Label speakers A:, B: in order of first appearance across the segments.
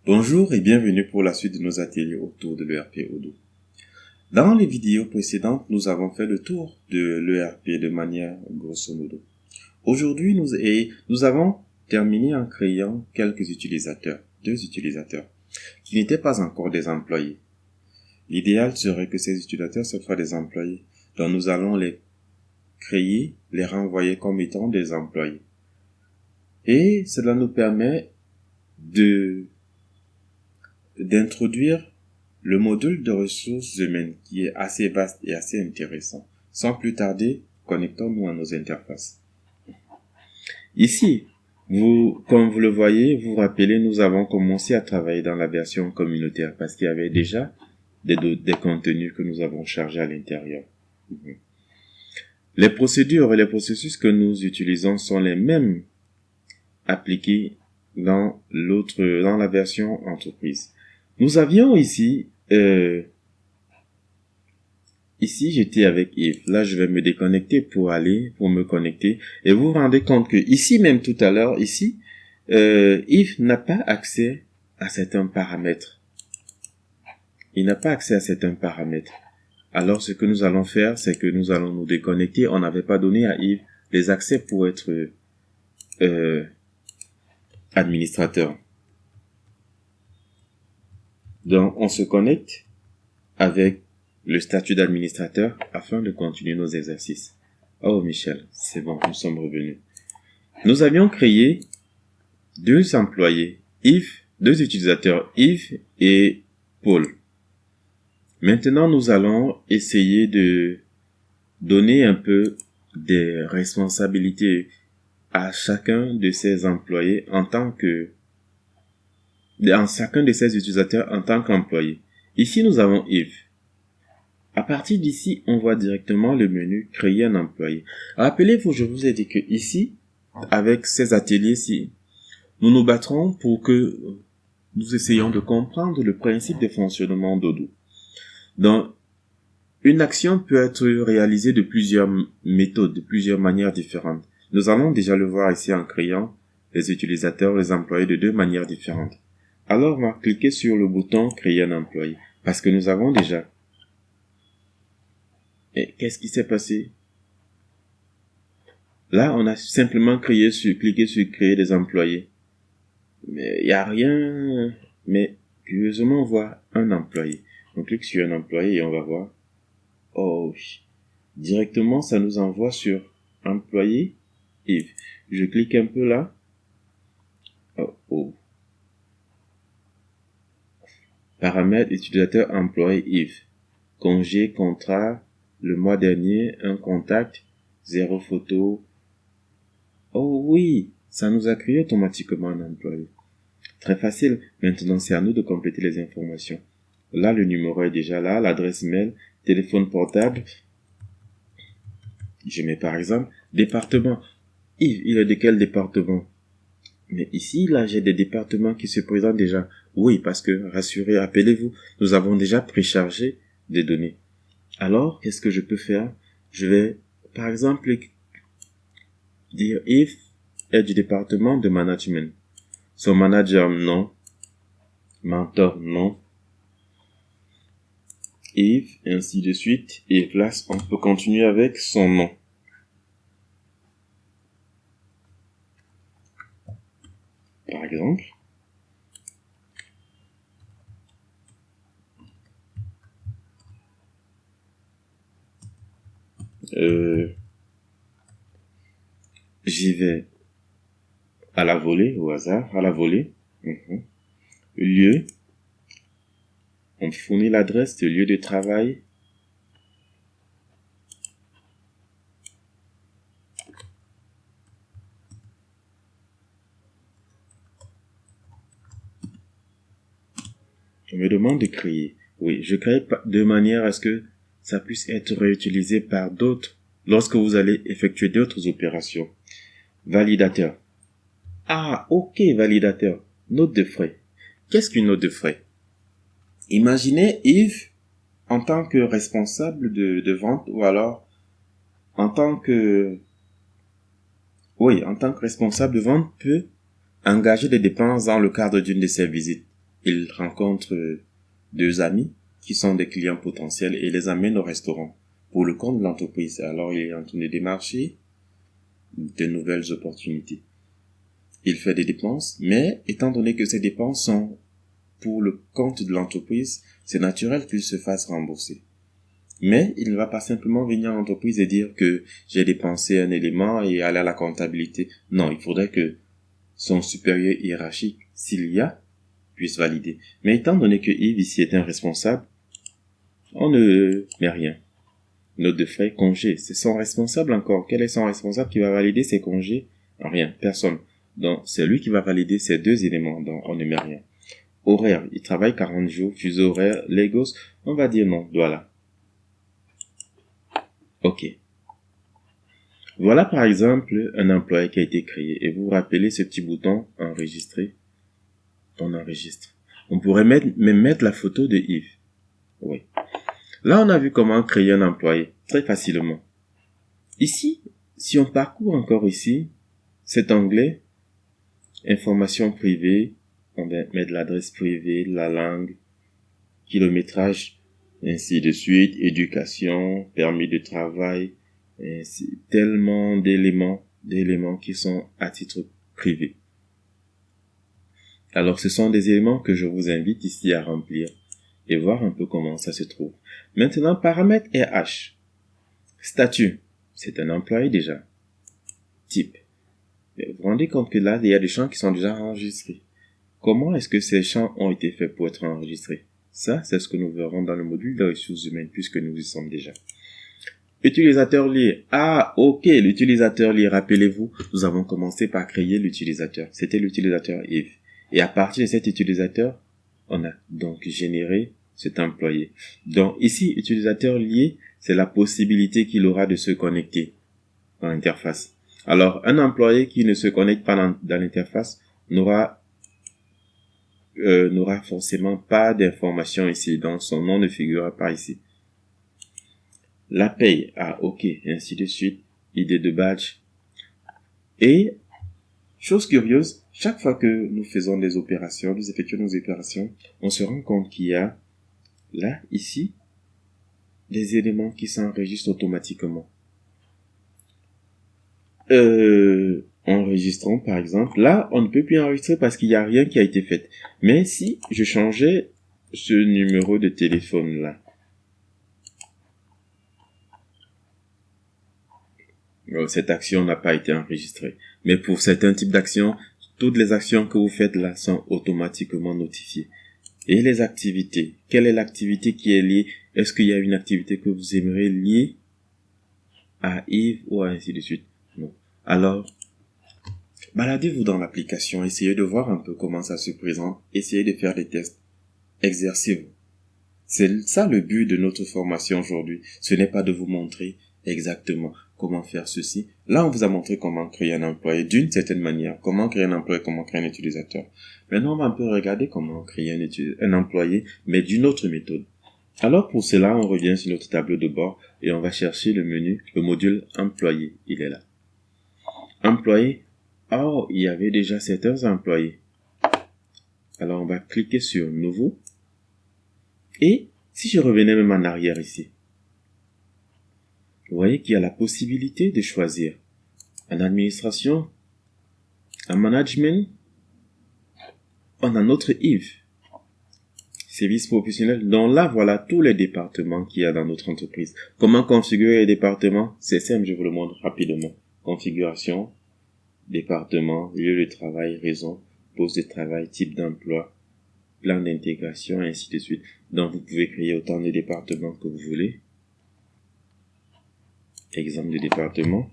A: Bonjour et bienvenue pour la suite de nos ateliers autour de l'ERP Odoo. Dans les vidéos précédentes, nous avons fait le tour de l'ERP de manière grosso modo. Aujourd'hui, nous avons terminé en créant quelques utilisateurs, 2 utilisateurs, qui n'étaient pas encore des employés. L'idéal serait que ces utilisateurs soient des employés, donc nous allons les créer, les renvoyer comme étant des employés. Et cela nous permet d'introduire le module de ressources humaines qui est assez vaste et assez intéressant. Sans plus tarder, connectons-nous à nos interfaces. Ici, comme vous le voyez, vous vous rappelez, nous avons commencé à travailler dans la version communautaire parce qu'il y avait déjà des contenus que nous avons chargés à l'intérieur. Les procédures et les processus que nous utilisons sont les mêmes appliqués dans la version entreprise. Nous avions ici j'étais avec Yves. Là, je vais me déconnecter pour me connecter. Et vous vous rendez compte que ici, même tout à l'heure, Yves n'a pas accès à certains paramètres. Il n'a pas accès à certains paramètres. Alors, ce que nous allons faire, c'est que nous allons nous déconnecter. On n'avait pas donné à Yves les accès pour être administrateur. Donc, on se connecte avec le statut d'administrateur afin de continuer nos exercices. Oh Michel, c'est bon, nous sommes revenus. Nous avions créé 2 employés, Yves, 2 utilisateurs, Yves et Paul. Maintenant, nous allons essayer de donner un peu des responsabilités à chacun de ces employés chacun de ces utilisateurs en tant qu'employé. Ici, nous avons Yves. À partir d'ici, on voit directement le menu « Créer un employé ». Rappelez-vous, je vous ai dit que ici, avec ces ateliers-ci, nous nous battrons pour que nous essayions de comprendre le principe de fonctionnement d'Odoo. Donc, une action peut être réalisée de plusieurs méthodes, de plusieurs manières différentes. Nous allons déjà le voir ici en créant les utilisateurs, les employés de 2 manières différentes. Alors, on va cliquer sur le bouton « Créer un employé » parce que nous avons déjà. Et qu'est-ce qui s'est passé? Là, on a simplement cliqué sur créer des employés. Mais il n'y a rien. Mais curieusement, on voit un employé. On clique sur un employé et on va voir. Oh, directement, ça nous envoie sur employé Yves. Je clique un peu là. Oh. Paramètres utilisateur employé Yves. Congé, contrat. Le mois dernier, un contact, 0 photo. Oh oui, ça nous a créé automatiquement un employé. Très facile. Maintenant, c'est à nous de compléter les informations. Là, le numéro est déjà là, l'adresse mail, téléphone portable. Je mets par exemple département. Yves, il est de quel département? Mais ici, là, j'ai des départements qui se présentent déjà. Oui, parce que, rassurez, rappelez-vous, nous avons déjà préchargé des données. Alors, qu'est-ce que je peux faire? Je vais, par exemple, dire Yves est du département de management. Son manager, non. Mentor, non. Yves, ainsi de suite. Et là, on peut continuer avec son nom. Par exemple. J'y vais à la volée, au hasard, à la volée. Lieu. On fournit l'adresse de lieu de travail. On me demande de créer. Oui, je crée de manière à ce que ça puisse être réutilisé par d'autres lorsque vous allez effectuer d'autres opérations. Validateur. Ah, ok, validateur. Note de frais. Qu'est-ce qu'une note de frais? Imaginez Yves en tant que responsable de vente ou alors en tant que responsable de vente peut engager des dépenses dans le cadre d'une de ses visites. Il rencontre deux amis qui sont des clients potentiels et les amène au restaurant pour le compte de l'entreprise. Alors, il est en train de démarcher de nouvelles opportunités. Il fait des dépenses, mais étant donné que ces dépenses sont pour le compte de l'entreprise, c'est naturel qu'il se fasse rembourser. Mais il ne va pas simplement venir à l'entreprise et dire que j'ai dépensé un élément et aller à la comptabilité. Non, il faudrait que son supérieur hiérarchique, s'il y a, puisse valider. Mais étant donné que Yves ici est un responsable, on ne met rien. Note de frais, congé, c'est son responsable encore. Quel est son responsable qui va valider ses congés? Rien, personne. Donc, c'est lui qui va valider ces deux éléments, donc on ne met rien. Horaire, il travaille 40 jours, fuseau horaire, Lagos, on va dire non, voilà. Ok. Voilà par exemple un employé qui a été créé et vous vous rappelez ce petit bouton enregistrer. On enregistre. On pourrait même mettre la photo de Yves. Oui. Là, on a vu comment créer un employé très facilement. Ici, si on parcourt encore ici, cet onglet, information privée, on va mettre l'adresse privée, la langue, kilométrage, ainsi de suite, éducation, permis de travail, ainsi, tellement d'éléments qui sont à titre privé. Alors, ce sont des éléments que je vous invite ici à remplir et voir un peu comment ça se trouve. Maintenant, paramètres RH. Statut, c'est un employé déjà. Type. Vous vous rendez compte que là, il y a des champs qui sont déjà enregistrés. Comment est-ce que ces champs ont été faits pour être enregistrés? Ça, c'est ce que nous verrons dans le module de ressources humaines, puisque nous y sommes déjà. Utilisateur lié. Ah, ok, l'utilisateur lié. Rappelez-vous, nous avons commencé par créer l'utilisateur. C'était l'utilisateur Yves. Et à partir de cet utilisateur, on a donc généré cet employé. Donc ici, utilisateur lié, c'est la possibilité qu'il aura de se connecter dans l'interface. Alors, un employé qui ne se connecte pas dans l'interface n'aura forcément pas d'informations ici. Donc, son nom ne figurera pas ici. La paye, ah ok, et ainsi de suite. Idée de badge. Et, chose curieuse, chaque fois que nous faisons des opérations, nous effectuons nos opérations, on se rend compte qu'il y a, là, ici, des éléments qui s'enregistrent automatiquement. Enregistrons par exemple. Là, on ne peut plus enregistrer parce qu'il n'y a rien qui a été fait. Mais si je changeais ce numéro de téléphone là, cette action n'a pas été enregistrée. Mais pour certains types d'actions, toutes les actions que vous faites là sont automatiquement notifiées. Et les activités, quelle est l'activité qui est liée? Est-ce qu'il y a une activité que vous aimeriez lier à Yves ou ainsi de suite? Non. Alors, baladez-vous dans l'application, essayez de voir un peu comment ça se présente, essayez de faire des tests, exercez-vous. C'est ça le but de notre formation aujourd'hui. Ce n'est pas de vous montrer exactement comment faire ceci. Là, on vous a montré comment créer un employé d'une certaine manière, comment créer un employé, comment créer un utilisateur. Maintenant, on va un peu regarder comment créer un employé, mais d'une autre méthode. Alors, pour cela, on revient sur notre tableau de bord et on va chercher le menu, le module employé. Il est là. Employé. Oh, il y avait déjà certains employés. Alors, on va cliquer sur Nouveau. Et si je revenais même en arrière ici, vous voyez qu'il y a la possibilité de choisir en administration, en management, on a notre Yves, service professionnel. Donc là, voilà tous les départements qu'il y a dans notre entreprise. Comment configurer les départements? C'est simple, je vous le montre rapidement. Configuration, département, lieu de travail, raison, poste de travail, type d'emploi, plan d'intégration, ainsi de suite. Donc vous pouvez créer autant de départements que vous voulez. Exemple de département.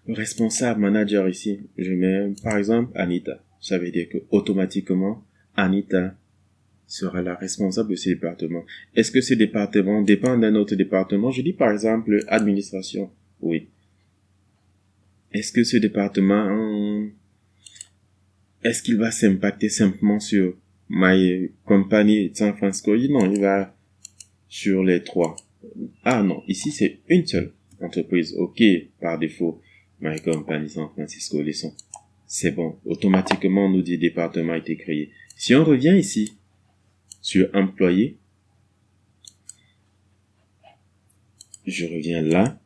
A: Responsable manager ici, je mets par exemple Anita. Ça veut dire que automatiquement Anita sera la responsable de ce département. Est-ce que ce département dépend d'un autre département? Je dis par exemple administration. Oui. Est-ce que ce département, est-ce qu'il va s'impacter simplement sur My Company San Francisco? Non, il va sur les trois. Ah non, ici c'est une seule entreprise. Ok, par défaut. My Company San Francisco, laissons. C'est bon. Automatiquement, on nous dit département a été créé. Si on revient ici, sur employé, je reviens là,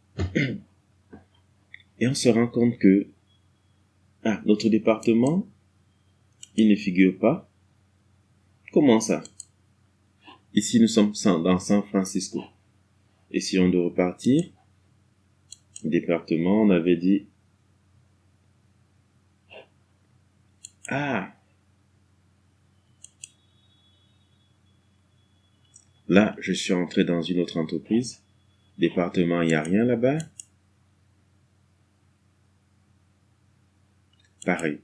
A: et on se rend compte que, notre département, il ne figure pas. Comment ça? Ici, nous sommes dans San Francisco. Et si on doit repartir, département, on avait dit, là, je suis entré dans une autre entreprise. Département, il n'y a rien là-bas. Pareil.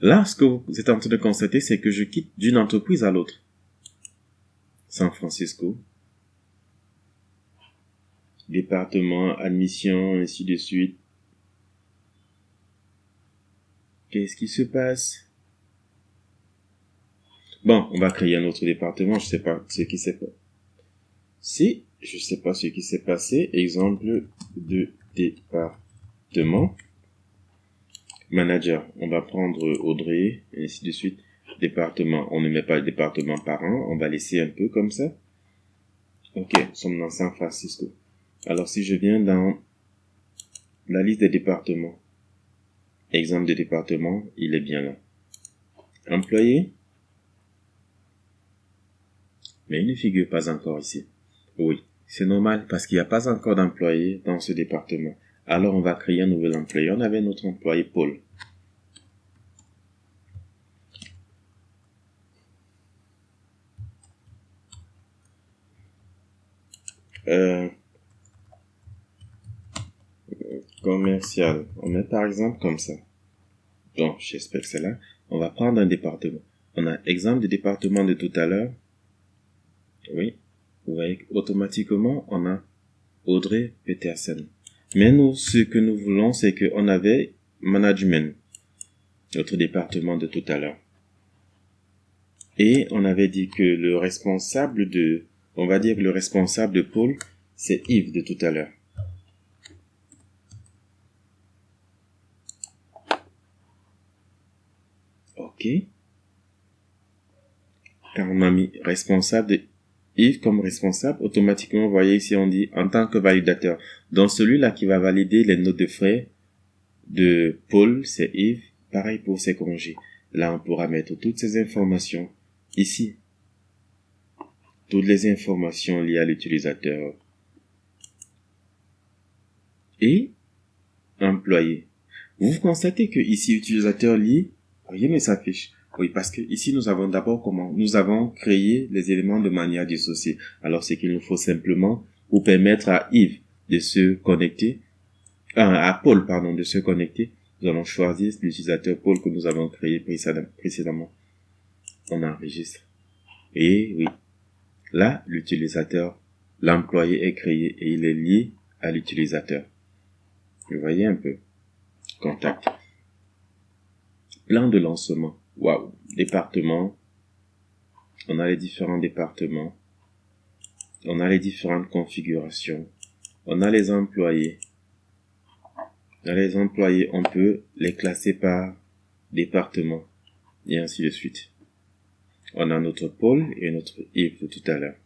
A: Là, ce que vous êtes en train de constater, c'est que je quitte d'une entreprise à l'autre. San Francisco. Département, admission, ainsi de suite. Qu'est-ce qui se passe? Bon, on va créer un autre département, je sais pas ce qui s'est passé. Si, je sais pas ce qui s'est passé, exemple de département. Manager, on va prendre Audrey, et ainsi de suite. Département, on ne met pas le département par an, on va laisser un peu comme ça. Ok, nous sommes dans San Francisco. Alors si je viens dans la liste des départements, exemple de département, il est bien là. Employé, mais il ne figure pas encore ici. Oui, c'est normal parce qu'il n'y a pas encore d'employé dans ce département. Alors on va créer un nouvel employé. On avait notre employé Paul. Commercial. On met par exemple comme ça. Donc, j'espère que c'est là. On va prendre un département. On a exemple de département de tout à l'heure. Oui. Vous voyez, automatiquement, on a Audrey Petersen. Mais nous, ce que nous voulons, c'est qu'on avait management. Notre département de tout à l'heure. Et on avait dit que le responsable on va dire que le responsable de Paul, c'est Yves de tout à l'heure. Ok. Car on a mis responsable de Yves comme responsable, automatiquement, vous voyez ici, on dit en tant que validateur. Donc, celui-là qui va valider les notes de frais de Paul, c'est Yves. Pareil pour ses congés. Là, on pourra mettre toutes ces informations ici. Toutes les informations liées à l'utilisateur. Et employé. Vous constatez que ici, utilisateur lié, rien ne s'affiche. Oui, parce que ici, nous avons d'abord comment? Nous avons créé les éléments de manière dissociée. Alors, c'est qu'il nous faut simplement pour permettre à Yves de se connecter, à Paul, pardon, de se connecter. Nous allons choisir l'utilisateur Paul que nous avons créé précédemment. On enregistre. Et oui, là, l'utilisateur, l'employé est créé et il est lié à l'utilisateur. Vous voyez un peu. Contact. Plan de lancement. Waouh. Département. On a les différents départements. On a les différentes configurations. On a les employés. Dans les employés, on peut les classer par département. Et ainsi de suite. On a notre Paul et notre Yves de tout à l'heure.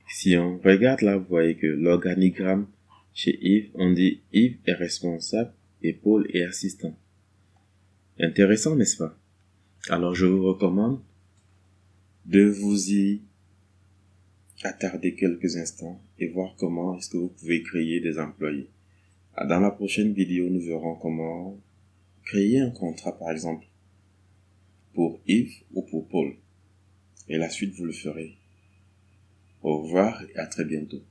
A: Si on regarde là, vous voyez que l'organigramme chez Yves, on dit Yves est responsable et Paul est assistant. Intéressant, n'est-ce pas? Alors, je vous recommande de vous y attarder quelques instants et voir comment est-ce que vous pouvez créer des employés. Dans la prochaine vidéo, nous verrons comment créer un contrat, par exemple, pour Yves ou pour Paul. Et la suite, vous le ferez. Au revoir et à très bientôt.